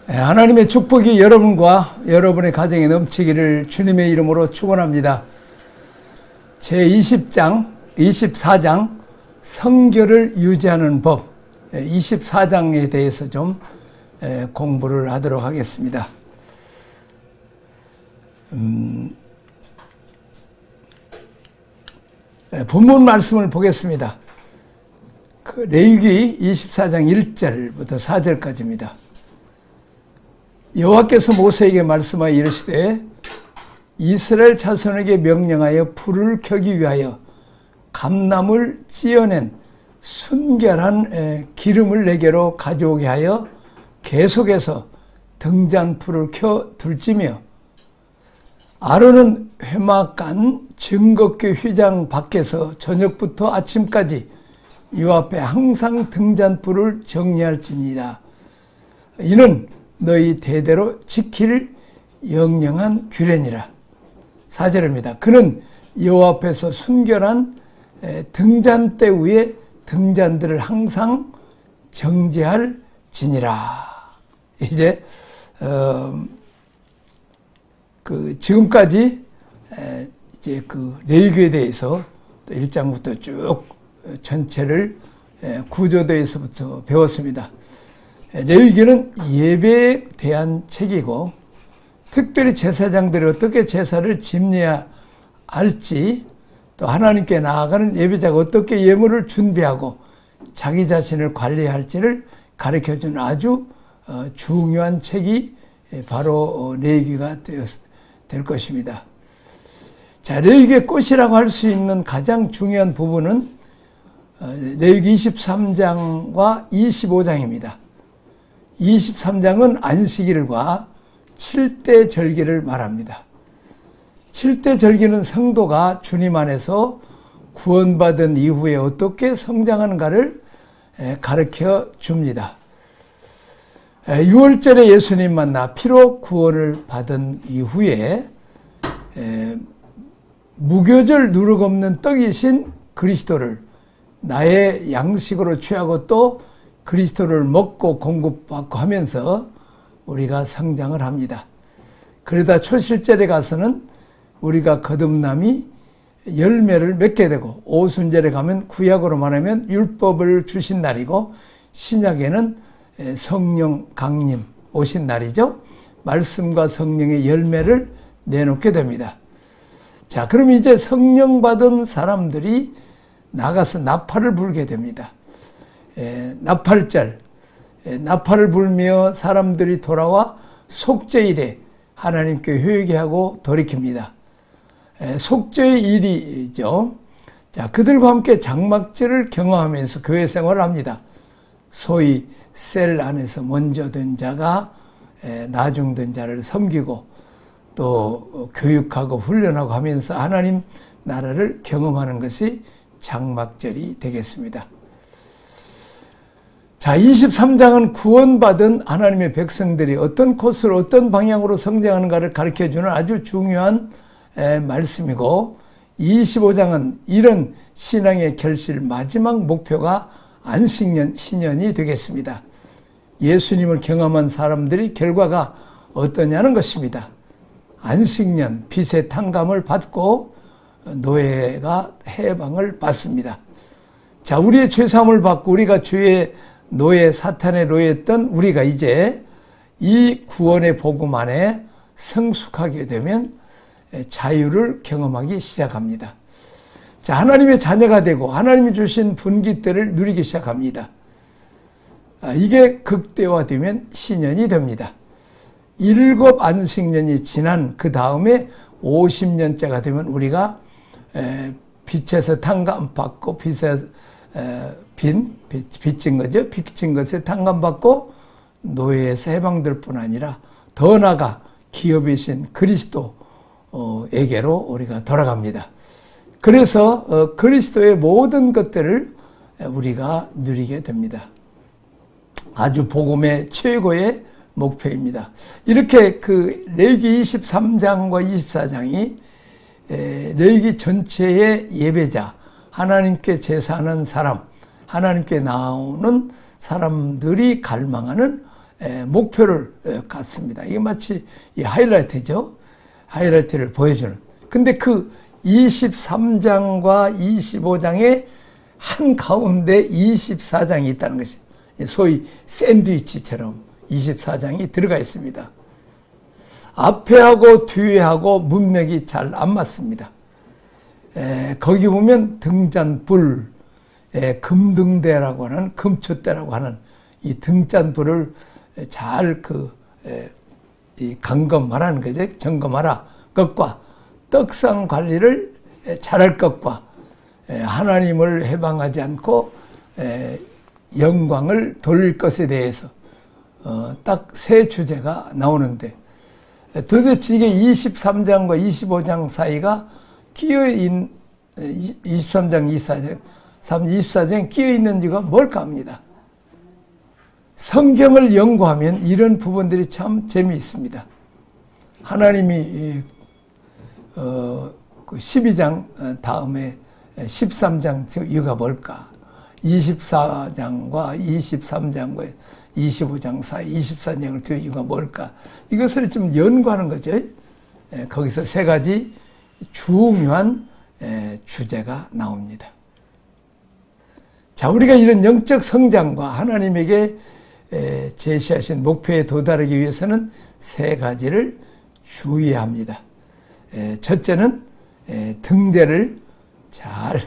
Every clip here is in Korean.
하나님의 축복이 여러분과 여러분의 가정에 넘치기를 주님의 이름으로 축원합니다. 제20장, 24장 성결을 유지하는 법 24장에 대해서 좀 공부를 하도록 하겠습니다. 본문 말씀을 보겠습니다. 레위기 24장 1절부터 4절까지입니다. 여호와께서 모세에게 말씀하여 이르시되 이스라엘 자손에게 명령하여 불을 켜기 위하여 감나무를 찧어낸 순결한 기름을 내게로 가져오게 하여 계속해서 등잔불을 켜 둘지며 아론은 회막간 증거궤 휘장 밖에서 저녁부터 아침까지 이 앞에 항상 등잔불을 정리할지니라. 이는 너희 대대로 지킬 영영한 규례니라. 4절입니다. 그는 여호와 앞에서 순결한 등잔대 위에 등잔들을 항상 정제할지니라. 이제 지금까지 이제 레위기에 대해서 1장부터 쭉 전체를 구조도에서부터 배웠습니다. 레위기는 예배에 대한 책이고 특별히 제사장들이 어떻게 제사를 지내야 할지, 또 하나님께 나아가는 예배자가 어떻게 예물을 준비하고 자기 자신을 관리해야 할지를 가르쳐주는 아주 중요한 책이 바로 레위기가 될 것입니다. 자, 레위기의 꽃이라고 할 수 있는 가장 중요한 부분은 레위기 23장과 25장입니다. 23장은 안식일과 7대 절기를 말합니다. 7대 절기는 성도가 주님 안에서 구원받은 이후에 어떻게 성장하는가를 가르쳐 줍니다. 6월절에 예수님 만나 피로 구원을 받은 이후에 무교절 누룩 없는 떡이신 그리스도를 나의 양식으로 취하고 또 그리스도를 먹고 공급받고 하면서 우리가 성장을 합니다. 그러다 초실절에 가서는 우리가 거듭남이 열매를 맺게 되고, 오순절에 가면 구약으로 말하면 율법을 주신 날이고, 신약에는 성령 강림 오신 날이죠. 말씀과 성령의 열매를 내놓게 됩니다. 자, 그럼 이제 성령 받은 사람들이 나가서 나팔을 불게 됩니다. 나팔절, 나팔을 불며 사람들이 돌아와 속죄일에 하나님께 회개하고 돌이킵니다. 속죄의 일이죠. 자, 그들과 함께 장막절을 경험하면서 교회 생활을 합니다. 소위 셀 안에서 먼저 된 자가 나중 된 자를 섬기고 또 교육하고 훈련하고 하면서 하나님 나라를 경험하는 것이 장막절이 되겠습니다. 자, 23장은 구원받은 하나님의 백성들이 어떤 코스로 어떤 방향으로 성장하는가를 가르쳐주는 아주 중요한 말씀이고, 25장은 이런 신앙의 결실 마지막 목표가 안식년, 신년이 되겠습니다. 예수님을 경험한 사람들이 결과가 어떠냐는 것입니다. 안식년, 빚의 탕감을 받고 노예가 해방을 받습니다. 자, 우리의 죄사함을 받고 우리가 죄의 노예, 사탄의 노예였던 우리가 이제 이 구원의 복음 안에 성숙하게 되면 자유를 경험하기 시작합니다. 자, 하나님의 자녀가 되고 하나님이 주신 분깃들을 누리기 시작합니다. 이게 극대화되면 신년이 됩니다. 7 안식년이 지난 그 다음에 50년째가 되면 우리가 빚에서 탕감받고 빚진 거죠. 빚진 것에 탕감받고 노예에서 해방될 뿐 아니라 더 나아가 기업이신 그리스도에게로 우리가 돌아갑니다. 그래서 그리스도의 모든 것들을 우리가 누리게 됩니다. 아주 복음의 최고의 목표입니다. 이렇게 레위기 23장과 24장이 레위기 전체의 예배자, 하나님께 제사하는 사람, 하나님께 나오는 사람들이 갈망하는 목표를 갖습니다. 이게 마치 이 하이라이트죠. 하이라이트를 보여주는. 근데 그 23장과 25장의 한 가운데 24장이 있다는 것이 소위 샌드위치처럼 24장이 들어가 있습니다. 앞에하고 뒤에하고 문맥이 잘 안 맞습니다. 거기 보면 등잔불, 금등대라고 하는, 금초대라고 하는 이 등잔불을 잘 점검하라는 거죠. 점검하라 것과 떡상 관리를 잘할 것과 하나님을 해방하지 않고 영광을 돌릴 것에 대해서 딱 세 주제가 나오는데 도대체 이게 23장과 25장 사이가 끼어있는 23장, 24장에 끼어있는 이유가 뭘까 합니다. 성경을 연구하면 이런 부분들이 참 재미있습니다. 하나님이 12장 다음에 13장 이유가 뭘까? 24장과 23장과 25장 사이 24장을 뒤에 이유가 뭘까? 이것을 좀 연구하는 거죠. 거기서 세 가지 중요한 주제가 나옵니다. 자, 우리가 이런 영적 성장과 하나님에게 제시하신 목표에 도달하기 위해서는 세 가지를 주의합니다. 첫째는 등대를 잘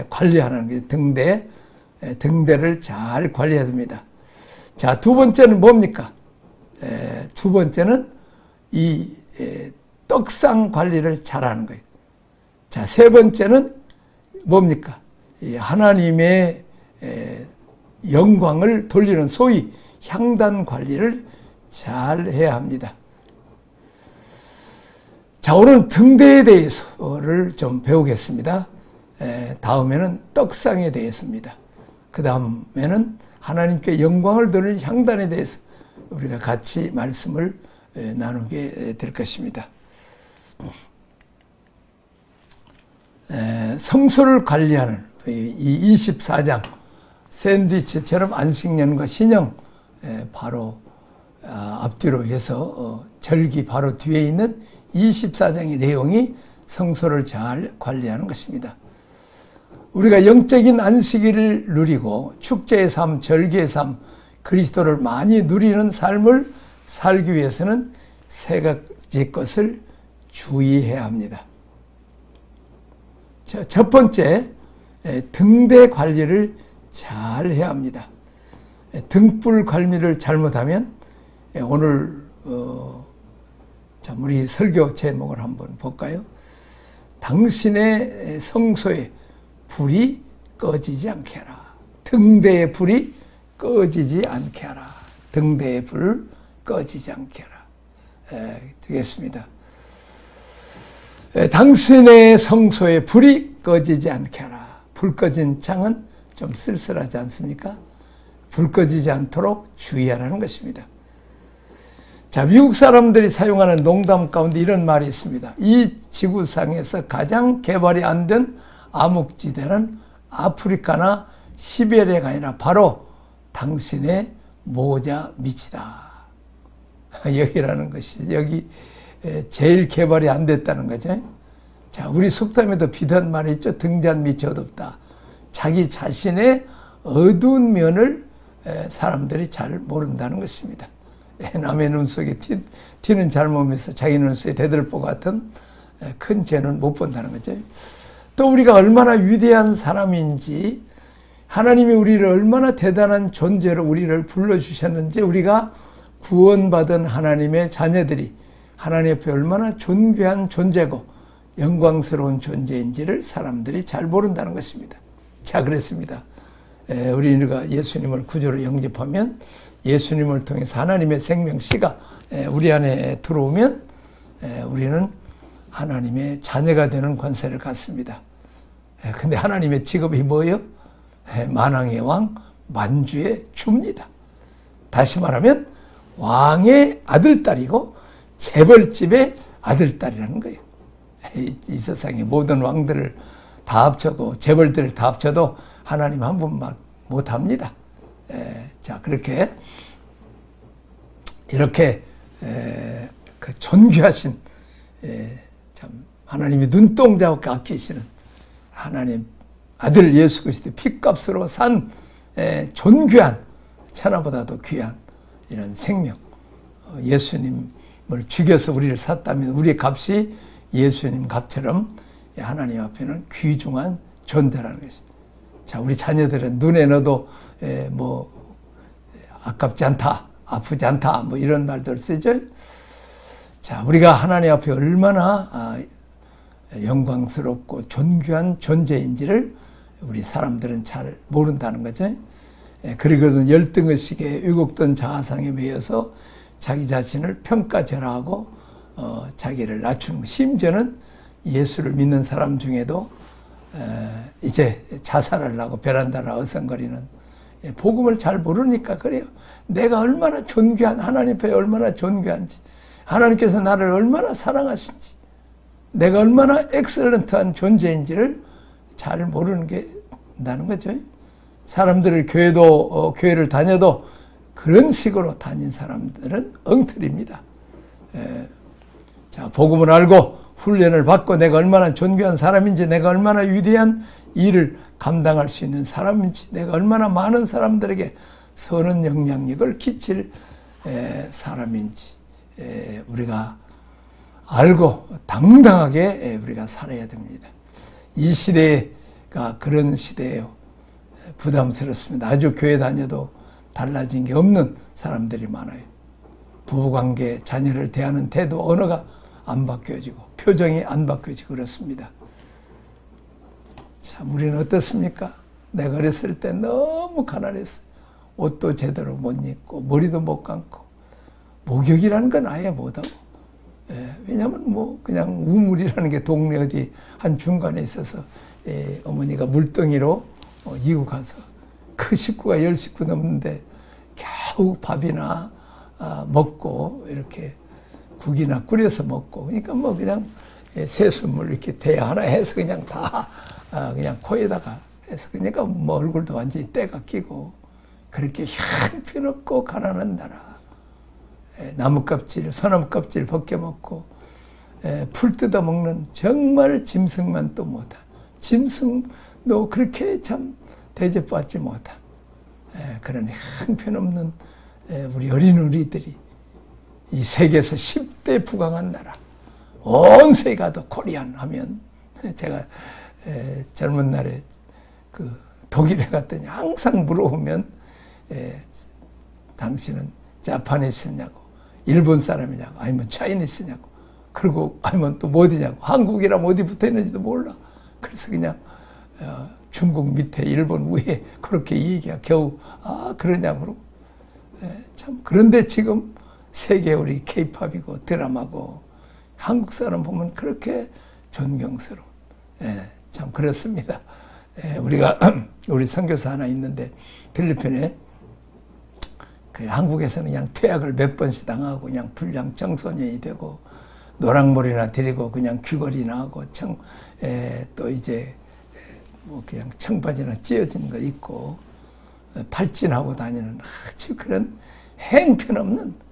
관리하는 게 등대를 잘 관리해야 됩니다. 자, 두 번째는 뭡니까? 두 번째는 이 떡상 관리를 잘하는 거예요. 자, 세 번째는 뭡니까? 이 하나님의 영광을 돌리는 소위 향단 관리를 잘 해야 합니다. 자, 오늘은 등대에 대해서를 좀 배우겠습니다. 다음에는 떡상에 대해서입니다. 그 다음에는 하나님께 영광을 돌리는 향단에 대해서 우리가 같이 말씀을 나누게 될 것입니다. 성소를 관리하는 이 24장 샌드위치처럼 안식년과 신형 바로 앞뒤로 해서 절기 바로 뒤에 있는 24장의 내용이 성소를 잘 관리하는 것입니다. 우리가 영적인 안식일을 누리고 축제의 삶, 절기의 삶, 그리스도를 많이 누리는 삶을 살기 위해서는 세 가지 것을 주의해야 합니다. 자, 첫 번째, 등대 관리를 잘 해야 합니다. 등불 관리를 잘못하면 오늘 우리 설교 제목을 한번 볼까요? 당신의 성소에 불이 꺼지지 않게 하라. 등대의 불이 꺼지지 않게 하라. 등대의 불 꺼지지 않게 하라. 되겠습니다. 당신의 성소에 불이 꺼지지 않게 하라. 불 꺼진 창은 좀 쓸쓸하지 않습니까? 불 꺼지지 않도록 주의하라는 것입니다. 자, 미국 사람들이 사용하는 농담 가운데 이런 말이 있습니다. 이 지구상에서 가장 개발이 안 된 암흑지대는 아프리카나 시베리아가 아니라 바로 당신의 모자 밑이다. 여기라는 것이 여기 제일 개발이 안 됐다는 거죠. 자, 우리 속담에도 비단 말이 있죠. 등잔 밑이 어둡다. 자기 자신의 어두운 면을 사람들이 잘 모른다는 것입니다. 남의 눈 속에 티는 잘 보면서 자기 눈 속에 대들보 같은 큰 죄는 못 본다는 거죠. 또 우리가 얼마나 위대한 사람인지 하나님이 우리를 얼마나 대단한 존재로 우리를 불러주셨는지 우리가 구원받은 하나님의 자녀들이 하나님 앞에 얼마나 존귀한 존재고 영광스러운 존재인지를 사람들이 잘 모른다는 것입니다. 자, 그랬습니다. 우리가 예수님을 구주로 영접하면 예수님을 통해서 하나님의 생명씨가 우리 안에 들어오면 우리는 하나님의 자녀가 되는 권세를 갖습니다. 근데 하나님의 직업이 뭐예요? 만왕의 왕, 만주의 주입니다. 다시 말하면 왕의 아들딸이고 재벌집의 아들딸이라는 거예요. 이 세상의 모든 왕들을 다 합쳐도 재벌들을 다 합쳐도 하나님 한 분만 못합니다. 자, 그렇게 이렇게 그 존귀하신 참 하나님이 눈동자와 아끼시는 하나님 아들 예수 그리스도의 피값으로 산 존귀한 천하보다도 귀한 이런 생명, 예수님을 죽여서 우리를 샀다면 우리의 값이 예수님 값처럼 하나님 앞에는 귀중한 존재라는 것입니다. 자, 우리 자녀들은 눈에 넣어도 뭐 아깝지 않다, 아프지 않다, 뭐 이런 말들 쓰죠. 자, 우리가 하나님 앞에 얼마나 영광스럽고 존귀한 존재인지를 우리 사람들은 잘 모른다는 거죠. 그리고는 열등의식에 왜곡된 자아상에 매여서 자기 자신을 평가절하하고 자기를 낮추는 것. 심지어는 예수를 믿는 사람 중에도 이제 자살을 하고 베란다를 어성거리는, 복음을 잘 모르니까 그래요. 내가 얼마나 존귀한, 하나님 앞에 얼마나 존귀한지, 하나님께서 나를 얼마나 사랑하신지, 내가 얼마나 엑셀런트한 존재인지를 잘 모르는 게 나는 거죠. 사람들을 교회를 다녀도 그런 식으로 다닌 사람들은 엉터리입니다. 자, 복음을 알고 훈련을 받고 내가 얼마나 존귀한 사람인지, 내가 얼마나 위대한 일을 감당할 수 있는 사람인지, 내가 얼마나 많은 사람들에게 선한 영향력을 끼칠 사람인지 우리가 알고 당당하게 우리가 살아야 됩니다. 이 시대가 그런 시대예요. 부담스럽습니다. 아주 교회 다녀도 달라진 게 없는 사람들이 많아요. 부부관계, 자녀를 대하는 태도, 언어가 안 바뀌어지고 표정이 안 바뀌어지고 그렇습니다. 참 우리는 어떻습니까? 내가 어렸을 때 너무 가난했어요. 옷도 제대로 못 입고 머리도 못 감고 목욕이라는 건 아예 못하고, 왜냐하면 뭐 그냥 우물이라는 게 동네 어디 한 중간에 있어서 어머니가 물덩이로 이고 가서 그 식구가 10식구 넘는데 겨우 밥이나 먹고 이렇게 국이나 끓여서 먹고, 그러니까 뭐 그냥 새순물 이렇게 대 하나 해서 그냥 다 그냥 코에다가 해서, 그러니까 뭐 얼굴도 완전히 때가 끼고 그렇게 형편없고 가난한 나라. 나무 껍질, 소나무 껍질 벗겨 먹고 풀 뜯어 먹는 정말 짐승만 또 못한, 짐승도 그렇게 참 대접받지 못한 그런 형편없는 우리 어린우리들이 이 세계에서 10대 부강한 나라, 온 세계 가도 코리안 하면, 제가 젊은 날에 그 독일에 갔더니 항상 물어보면 당신은 자파니스냐고, 일본 사람이냐고, 아니면 차이니스냐고, 그리고 아니면 또 어디냐고, 한국이랑 어디 붙어 있는지도 몰라. 그래서 그냥 중국 밑에 일본 위에 그렇게 얘기가 겨우 그러냐고. 참 그런데 지금 세계 우리 케이팝이고 드라마고 한국 사람 보면 그렇게 존경스러운, 참 그렇습니다. 우리가 우리 선교사 하나 있는데 필리핀에 그 한국에서는 그냥 퇴학을 몇 번씩 당하고 그냥 불량 청소년이 되고 노랑머리나 들이고 그냥 귀걸이나 하고 또 이제 뭐 그냥 청바지나 찢어진 거 입고 팔진하고 다니는 아주 그런 행편없는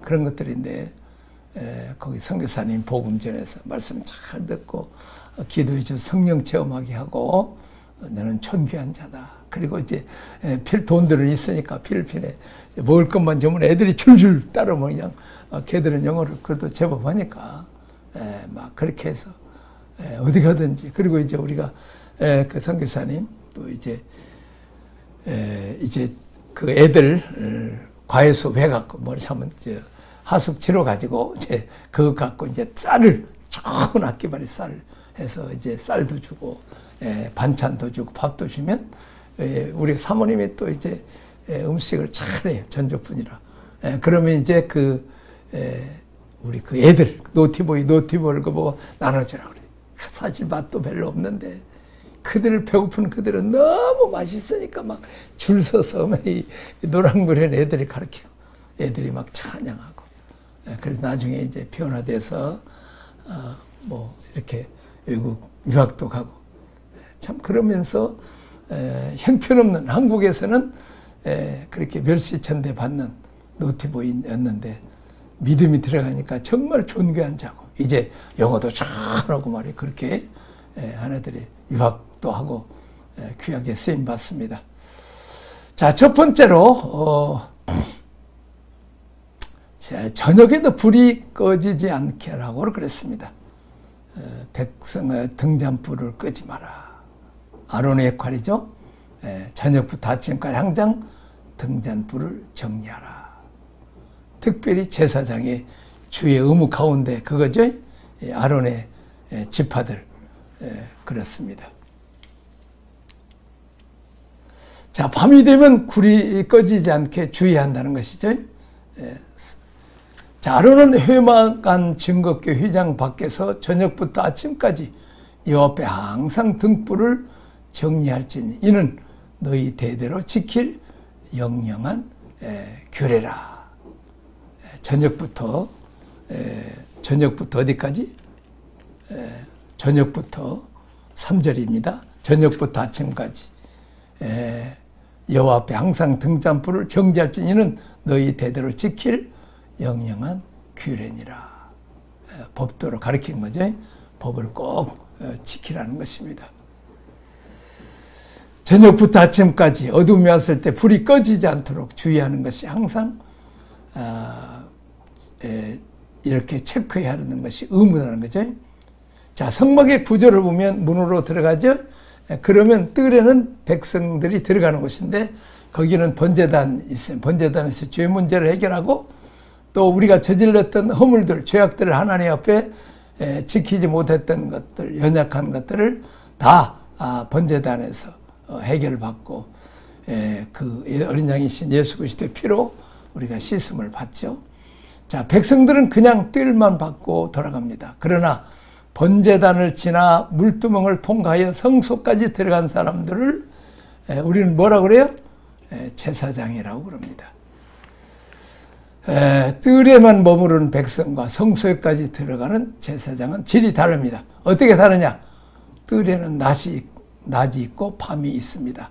그런 것들인데, 거기 선교사님 복음 전해서 말씀 잘 듣고 기도해 줘 성령 체험하게 하고, 너는 존귀한 자다. 그리고 이제 돈들은 있으니까 필리핀에 먹을 것만 주면 애들이 줄줄 따르면 그냥 걔들은 영어를 그래도 제법 하니까 막 그렇게 해서 어디 가든지. 그리고 이제 우리가 그 선교사님 또 이제 그 애들 과외수 해갖고 뭘 하면 하숙 치러 가지고 이제 그거 갖고 이제 쌀을, 좋은 악기발이 쌀 해서 이제 쌀도 주고 반찬도 주고 밥도 주면 우리 사모님이 또 이제 음식을 잘해요. 전조분이라. 그러면 이제 우리 그 애들 노티보이를 그거 나눠주라 그래. 사실 맛도 별로 없는데 그들을 배고픈 그들은 너무 맛있으니까 막 줄 서서 이 노랑머리한 애들이 가르치고 애들이 막 찬양하고. 그래서 나중에 이제 변화돼서 뭐 이렇게 외국 유학도 가고, 참 그러면서 형편없는 한국에서는 그렇게 멸시천대 받는 노티보이였는데 믿음이 들어가니까 정말 존귀한 자고 이제 영어도 잘하고 말이 그렇게 하나들이 유학도 하고 귀하게 쓰임 받습니다. 자, 첫 번째로 저녁에도 불이 꺼지지 않게 하라고 그랬습니다. 백성의 등잔불을 끄지 마라. 아론의 역할이죠. 저녁부터 아침까지 항상 등잔불을 정리하라. 특별히 제사장의 주의 의무 가운데 그거죠. 아론의 지파들 그렇습니다. 자, 밤이 되면 불이 꺼지지 않게 주의한다는 것이죠. 자, 아론은 회막안 증거궤 휘장 밖에서 저녁부터 아침까지 여호와 앞에 항상 등불을 정리할지니 이는 너희 대대로 지킬 영영한 규례라. 저녁부터 어디까지? 저녁부터 3절입니다. 저녁부터 아침까지 여호와 앞에 항상 등잔불을 정지할지니 이는 너희 대대로 지킬 영영한 규례니라. 법도로 가르친 거죠. 법을 꼭 지키라는 것입니다. 저녁부터 아침까지 어둠이 왔을 때 불이 꺼지지 않도록 주의하는 것이 항상 이렇게 체크해야 하는 것이 의무라는 거죠. 자, 성막의 구조를 보면 문으로 들어가죠. 그러면 뜰에는 백성들이 들어가는 곳인데 거기는 번제단이 있어요. 번제단에서 죄 문제를 해결하고 또 우리가 저질렀던 허물들, 죄악들을 하나님 앞에 지키지 못했던 것들, 연약한 것들을 다 번제단에서 해결받고 그 어린 양이신 예수 그리스도의 피로 우리가 씻음을 받죠. 자, 백성들은 그냥 뜰만 받고 돌아갑니다. 그러나 번제단을 지나 물두멍을 통과하여 성소까지 들어간 사람들을 우리는 뭐라고 그래요? 제사장이라고 그럽니다. 뜰에만 머무르는 백성과 성소에까지 들어가는 제사장은 질이 다릅니다. 어떻게 다르냐? 뜰에는 낮이 있고 밤이 있습니다.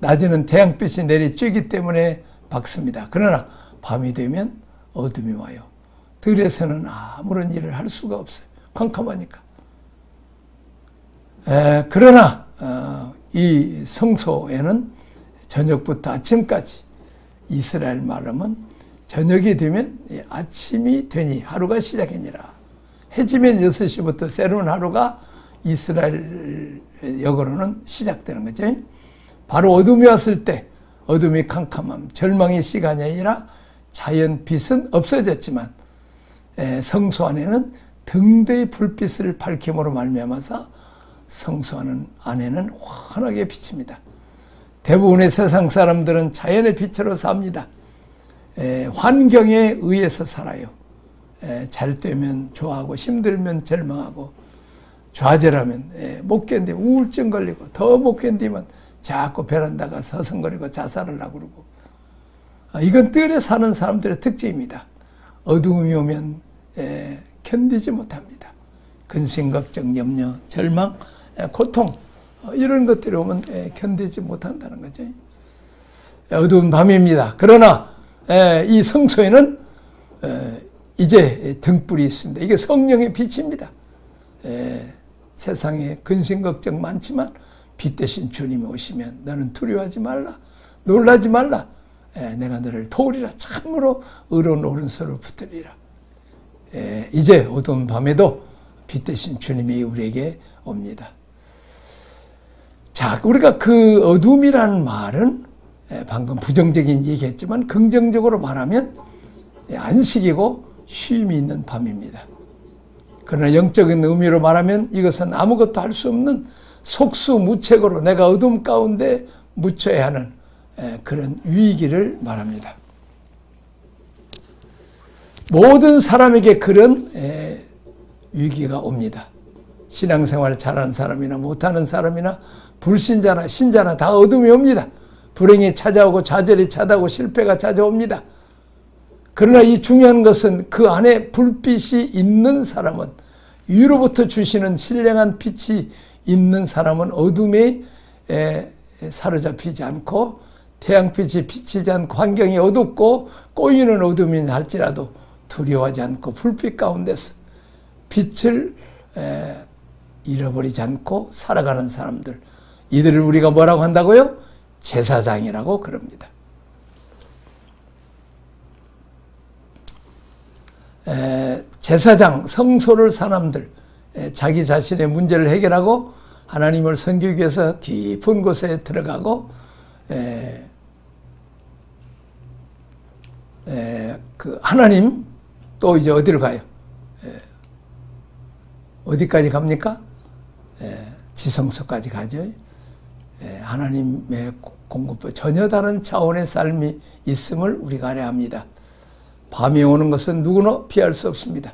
낮에는 태양빛이 내리쬐기 때문에 밝습니다. 그러나 밤이 되면 어둠이 와요. 뜰에서는 아무런 일을 할 수가 없어요. 캄캄하니까. 그러나 이 성소에는 저녁부터 아침까지 이스라엘 말하면 저녁이 되면 아침이 되니 하루가 시작이니라. 해지면 6시부터 새로운 하루가 이스라엘 역으로는 시작되는 거죠. 바로 어둠이 왔을 때 어둠이 캄캄함, 절망의 시간이 아니라 자연 빛은 없어졌지만 성소 안에는 등대의 불빛을 밝힘으로 말미암아서 성소 안에는 환하게 비칩니다. 대부분의 세상 사람들은 자연의 빛으로 삽니다. 환경에 의해서 살아요. 잘 되면 좋아하고 힘들면 절망하고 좌절하면 못 견디면 우울증 걸리고 더 못 견디면 자꾸 베란다가 서성거리고 자살을 하고 그러고 이건 뜰에 사는 사람들의 특징입니다. 어두움이 오면 견디지 못합니다. 근심, 걱정, 염려, 절망, 고통 이런 것들이 오면 견디지 못한다는 거죠. 어두운 밤입니다. 그러나 이 성소에는 이제 등불이 있습니다. 이게 성령의 빛입니다. 세상에 근심, 걱정 많지만 빛 대신 주님이 오시면 너는 두려워하지 말라. 놀라지 말라. 내가 너를 도우리라. 참으로 의로운 오른손을 붙들리라. 이제 어두운 밤에도 빛 대신 주님이 우리에게 옵니다. 자, 우리가 그 어둠이라는 말은 방금 부정적인 얘기했지만 긍정적으로 말하면 안식이고 쉼이 있는 밤입니다. 그러나 영적인 의미로 말하면 이것은 아무것도 할 수 없는 속수무책으로 내가 어둠 가운데 묻혀야 하는 그런 위기를 말합니다. 모든 사람에게 그런 위기가 옵니다. 신앙생활 잘하는 사람이나 못하는 사람이나 불신자나 신자나 다 어둠이 옵니다. 불행이 찾아오고 좌절이 찾아오고 실패가 찾아옵니다. 그러나 이 중요한 것은 그 안에 불빛이 있는 사람은 위로부터 주시는 신령한 빛이 있는 사람은 어둠에 사로잡히지 않고 태양빛이 비치지 않고 환경이 어둡고 꼬이는 어둠이 할지라도 두려워하지 않고 불빛 가운데서 빛을 잃어버리지 않고 살아가는 사람들, 이들을 우리가 뭐라고 한다고요? 제사장이라고 그럽니다. 제사장, 성소를 사람들, 자기 자신의 문제를 해결하고 하나님을 섬기기 위해서 깊은 곳에 들어가고 그 하나님 또 이제 어디로 가요? 어디까지 갑니까? 지성소까지 가죠. 하나님의 공급부 전혀 다른 차원의 삶이 있음을 우리가 알아야 합니다. 밤이 오는 것은 누구나 피할 수 없습니다.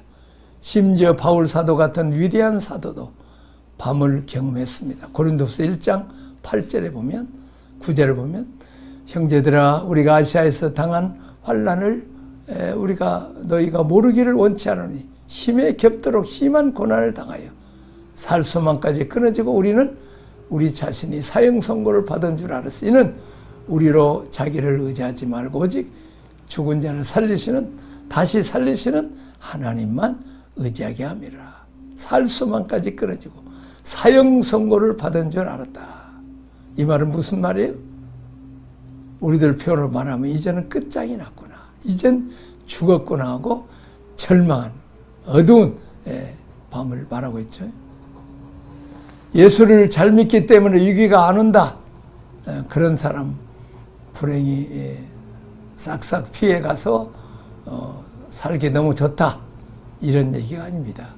심지어 바울 사도 같은 위대한 사도도 밤을 경험했습니다. 고린도서 1장 8절에 보면, 9절을 보면, 형제들아 우리가 아시아에서 당한 환난을 너희가 모르기를 원치 않으니 힘에 겹도록 심한 고난을 당하여 살 소망까지 끊어지고 우리는 우리 자신이 사형 선고를 받은 줄 알았어. 이는 우리로 자기를 의지하지 말고 오직 죽은 자를 다시 살리시는 하나님만 의지하게 함이라. 살 소망까지 끊어지고 사형 선고를 받은 줄 알았다. 이 말은 무슨 말이에요? 우리들 표현으로 말하면 이제는 끝장이 났구나, 이젠 죽었구나 하고 절망한 어두운 밤을 말하고 있죠. 예수를 잘 믿기 때문에 위기가 안 온다, 그런 사람 불행히 싹싹 피해가서 살기 너무 좋다, 이런 얘기가 아닙니다.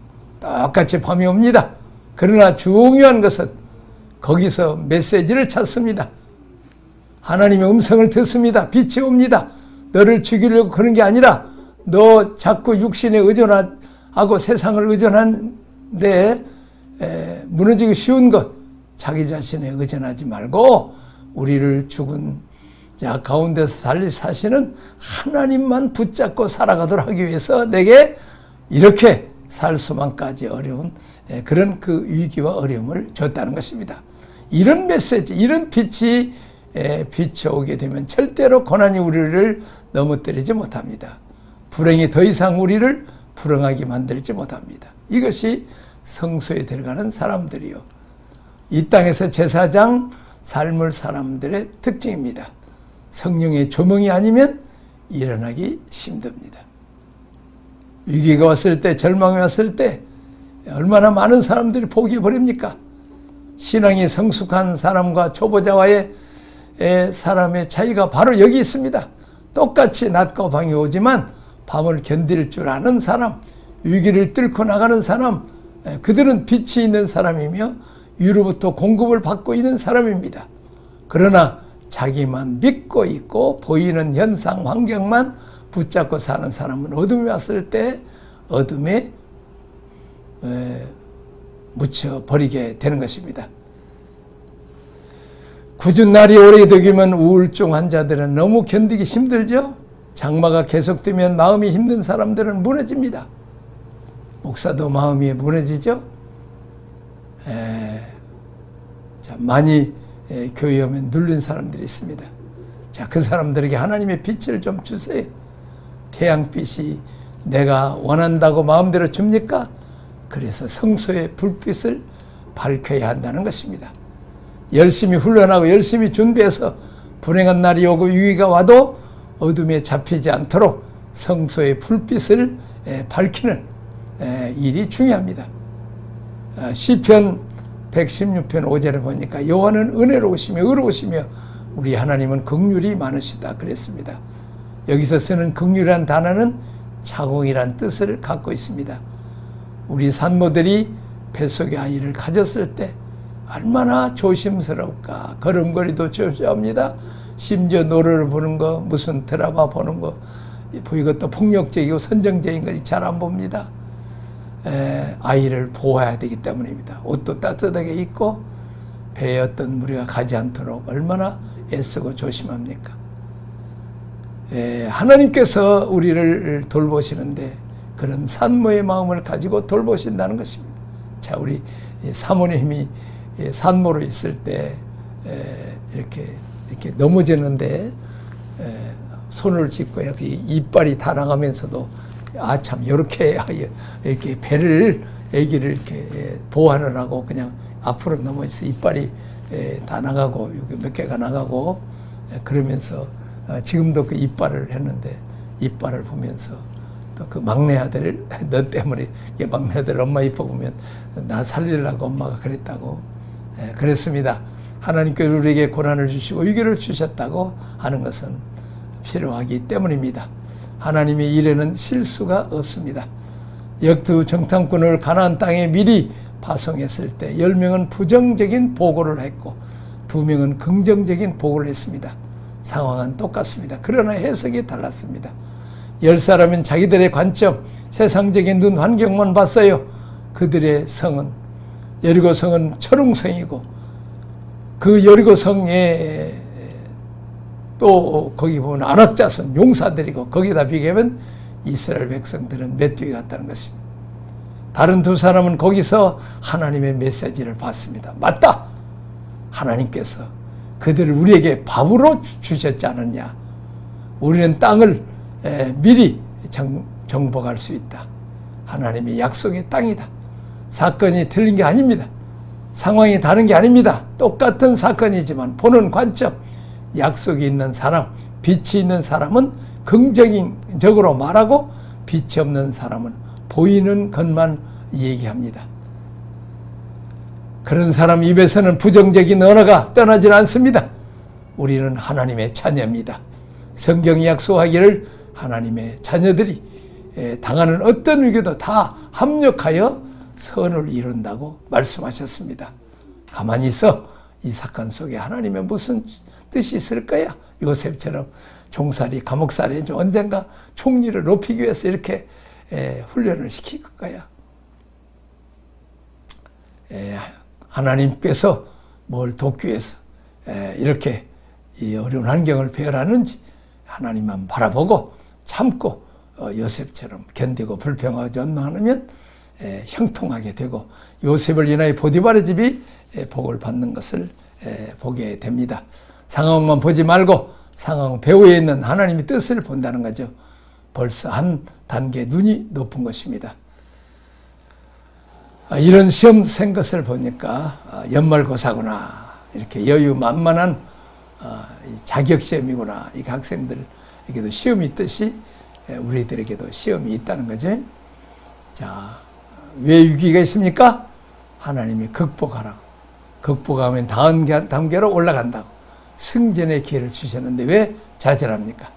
똑같이 밤이 옵니다. 그러나 중요한 것은 거기서 메시지를 찾습니다. 하나님의 음성을 듣습니다. 빛이 옵니다. 너를 죽이려고 그런 게 아니라 너 자꾸 육신에 의존하고 세상을 의존하는데 무너지기 쉬운 것, 자기 자신에 의존하지 말고 우리를 죽은 자 가운데서 달리 사시는 하나님만 붙잡고 살아가도록 하기 위해서 내게 이렇게 살 소망까지 어려운 그런 그 위기와 어려움을 줬다는 것입니다. 이런 메시지, 이런 빛이 비춰오게 되면 절대로 고난이 우리를 넘어뜨리지 못합니다. 불행이 더 이상 우리를 불행하게 만들지 못합니다. 이것이 성소에 들어가는 사람들이요, 이 땅에서 제사장 삶을 사람들의 특징입니다. 성령의 조명이 아니면 일어나기 힘듭니다. 위기가 왔을 때, 절망이 왔을 때 얼마나 많은 사람들이 포기해버립니까? 신앙이 성숙한 사람과 초보자와의 사람의 차이가 바로 여기 있습니다. 똑같이 낮과 밤이 오지만 밤을 견딜 줄 아는 사람, 위기를 뚫고 나가는 사람, 그들은 빛이 있는 사람이며 위로부터 공급을 받고 있는 사람입니다. 그러나 자기만 믿고 있고 보이는 현상, 환경만 붙잡고 사는 사람은 어둠이 왔을 때 어둠에 묻혀버리게 되는 것입니다. 굳은 날이 오래되기면 우울증 환자들은 너무 견디기 힘들죠. 장마가 계속되면 마음이 힘든 사람들은 무너집니다. 목사도 마음이 무너지죠. 많이 교회 오면 눌린 사람들이 있습니다. 자, 그 사람들에게 하나님의 빛을 좀 주세요. 태양빛이 내가 원한다고 마음대로 줍니까? 그래서 성소의 불빛을 밝혀야 한다는 것입니다. 열심히 훈련하고 열심히 준비해서 불행한 날이 오고 위기가 와도 어둠에 잡히지 않도록 성소의 불빛을 밝히는 일이 중요합니다. 시편 116편 5절을 보니까 여호와는 은혜로우시며 의로우시며 우리 하나님은 긍휼이 많으시다 그랬습니다. 여기서 쓰는 긍휼이란 단어는 자궁이란 뜻을 갖고 있습니다. 우리 산모들이 뱃속에 아이를 가졌을 때 얼마나 조심스러울까. 걸음걸이도 조심합니다. 심지어 노래를 보는 거, 무슨 드라마 보는 거, 이것도 폭력적이고 선정적인 것이 잘 안 봅니다. 아이를 보호해야 되기 때문입니다. 옷도 따뜻하게 입고 배에 어떤 무리가 가지 않도록 얼마나 애쓰고 조심합니까? 하나님께서 우리를 돌보시는데 그런 산모의 마음을 가지고 돌보신다는 것입니다. 자, 우리 사모님이 산모로 있을 때 이렇게 넘어지는데 손을 짚고요. 그 이빨이 다 나가면서도 참 이렇게 배를 아기를 이렇게 보호하느라고 그냥 앞으로 넘어져서 이빨이 다 나가고 여기 몇 개가 나가고 그러면서 지금도 그 이빨을 했는데 이빨을 보면서 또 그 막내 아들 너 때문에 막내 아들 엄마 이뻐 보면 나 살리려고 엄마가 그랬다고 그랬습니다. 하나님께서 우리에게 고난을 주시고 위기를 주셨다고 하는 것은 필요하기 때문입니다. 하나님의 일에는 실수가 없습니다. 역두 정탐꾼을 가나안 땅에 미리 파송했을 때 10명은 부정적인 보고를 했고 2명은 긍정적인 보고를 했습니다. 상황은 똑같습니다. 그러나 해석이 달랐습니다. 10사람은 자기들의 관점, 세상적인 눈 환경만 봤어요. 그들의 성은 여리고 성은 철웅성이고 그 여리고 성에 또 거기 보면 아낙자손 용사들이고 거기다 비교하면 이스라엘 백성들은 메뚜기 같다는 것입니다. 다른 2사람은 거기서 하나님의 메시지를 받습니다. 맞다! 하나님께서 그들을 우리에게 밥으로 주셨지 않았냐. 우리는 땅을 미리 정복할 수 있다. 하나님의 약속의 땅이다. 사건이 틀린 게 아닙니다. 상황이 다른 게 아닙니다. 똑같은 사건이지만 보는 관점, 약속이 있는 사람, 빛이 있는 사람은 긍정적으로 말하고 빛이 없는 사람은 보이는 것만 얘기합니다. 그런 사람 입에서는 부정적인 언어가 떠나질 않습니다. 우리는 하나님의 자녀입니다. 성경이 약속하기를 하나님의 자녀들이 당하는 어떤 위기도 다 합력하여 선을 이룬다고 말씀하셨습니다. 가만히 있어. 이 사건 속에 하나님의 무슨 뜻이 있을 거야. 요셉처럼 종살이, 감옥살이 해서 언젠가 총리를 높이기 위해서 이렇게 훈련을 시킬 거야. 하나님께서 뭘 돕기 위해서 이렇게 이 어려운 환경을 배열하는지 하나님만 바라보고 참고 요셉처럼 견디고 불평하지 않으면 형통하게 되고 요셉을 인하여 보디발의 집이 복을 받는 것을 보게 됩니다. 상황만 보지 말고 상황 배후에 있는 하나님의 뜻을 본다는 거죠. 벌써 한 단계 눈이 높은 것입니다. 이런 시험 센 것을 보니까 연말고사구나, 이렇게 여유 만만한 자격시험이구나, 이 학생들에게도 시험이 있듯이 우리들에게도 시험이 있다는 거죠. 자, 왜 위기가 있습니까? 하나님이 극복하라고. 극복하면 다음 단계로 올라간다고 승전의 기회를 주셨는데 왜 좌절합니까?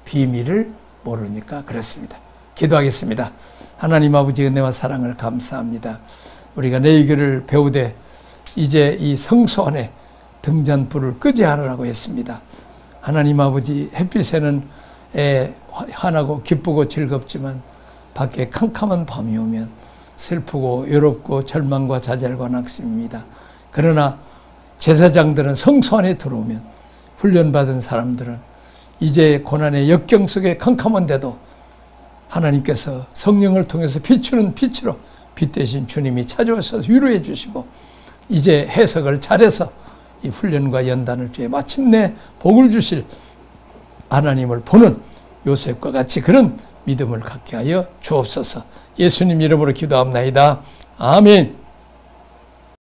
비밀을 모르니까 그렇습니다. 기도하겠습니다. 하나님 아버지 은혜와 사랑을 감사합니다. 우리가 내유교를 배우되 이제 이 성소 안에 등잔불을 끄지 않으라고 했습니다. 하나님 아버지, 햇빛에는 환하고 기쁘고 즐겁지만 밖에 캄캄한 밤이 오면 슬프고 외롭고 절망과 좌절과 낙심입니다. 그러나 제사장들은 성소 안에 들어오면, 훈련받은 사람들은 이제 고난의 역경 속에 캄캄한데도 하나님께서 성령을 통해서 비추는 빛으로 빛 대신 주님이 찾아오셔서 위로해 주시고 이제 해석을 잘해서 이 훈련과 연단을 통해 마침내 복을 주실 하나님을 보는 요셉과 같이 그런 믿음을 갖게 하여 주옵소서. 예수님 이름으로 기도합나이다. 아멘.